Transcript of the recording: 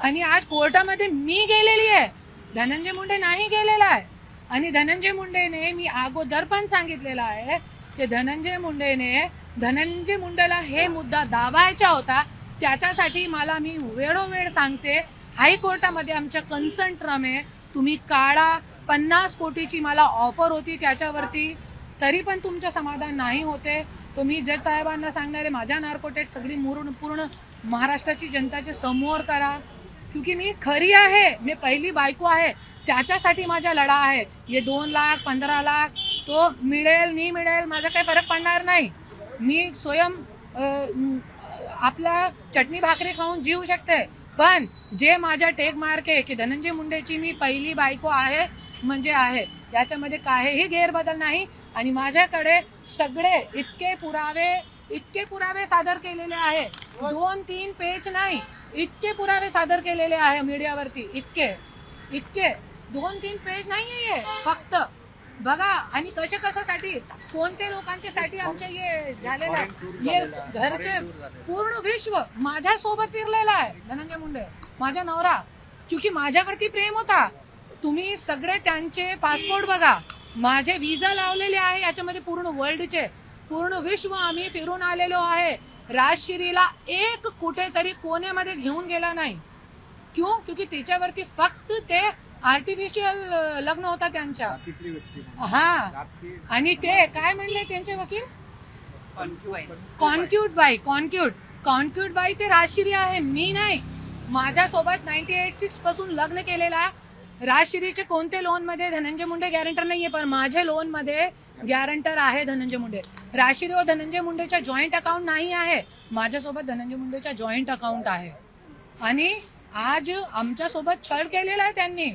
आणि आज कोर्टामध्ये मी गेलेली आहे, धनंजय मुंडे नाही गेलेला आहे. आणि धनंजय मुंडेने मी अगोदर पण सांगितलेलं आहे की धनंजय मुंडेला हे मुद्दा दाबायचा होता. त्याच्यासाठी मला मी वेळोवेळ सांगते, हायकोर्टामध्ये आमच्या कन्सर्न टर्म आहे, तुम्ही काढा. 50 कोटीची मला ऑफर होती त्याच्यावरती, तरी पण तुमचं समाधान नाही होते. तुम्ही जज साहेबांना सांगणारे माझ्या नार्कोटेट सगळी पूर्ण महाराष्ट्राची जनताच्या समोर करा, क्योंकि मी खरी आहे, मी पहिली बायको आहे. त्याच्यासाठी माझा लढा आहे. हे 2 लाख 15 लाख तो मिळेल नाही मिळेल माझा काही फरक पडणार नाही. मी स्वयं आपला चटणी भाकरी खाऊन जीव शकते. पण जे माझा टेक मार्क आहे की धनंजय मुंडेची मी पहिली बायको आहे म्हणजे आहे, याच्यामध्ये काहीही गैरबदल नाही. आणि माझ्याकडे सगळे इतके पुरावे सादर केलेले आहे, 2-3 पेज नाही, इतके पुरावे सादर केलेले आहे मीडियावरती. इतके 2-3 पेज नाहीये फक्त बघा. आणि कशासाठी कोणते लोकांच्यासाठी आमच्या हे झालेलं हे घरचे पूर्ण विश्व माझ्यासोबत फिरलेला आहे धनंजय मुंडे, माझा नवरा, क्योंकि माझ्यावरती प्रेम होता. तुम्ही सगळे त्यांचे पासपोर्ट बघा, माझे विजा लावलेले आहे, याच्यामध्ये पूर्ण वर्ल्डचे पूर्ण विश्व आम्ही फिरून आलेलो आहे. राजश्रीला एक कुठेतरी कोण्यामध्ये घेऊन गेला नाही. क्यों? क्योंकि त्याच्यावरती फक्त ते आर्टिफिशियल लग्न होता त्यांच्या. हा, आणि ते काय म्हणले त्यांचे वकील, कॉन्क्यूट बाई ते राजश्री आहे, मी नाही. माझ्यासोबत 1986 पासून लग्न केलेला. राजश्रीचे कोणते लोन मध्ये धनंजय मुंडे गॅरंटर नाहीये, पण माझे लोन मध्ये गॅरंटर आहे धनंजय मुंडे. राजश्री व धनंजय मुंडेचा जॉईंट अकाउंट नाही आहे, माझ्यासोबत धनंजय मुंडेचा जॉईंट अकाउंट आहे. आणि आज आमच्या सोबत छळ केलेला आहे त्यांनी.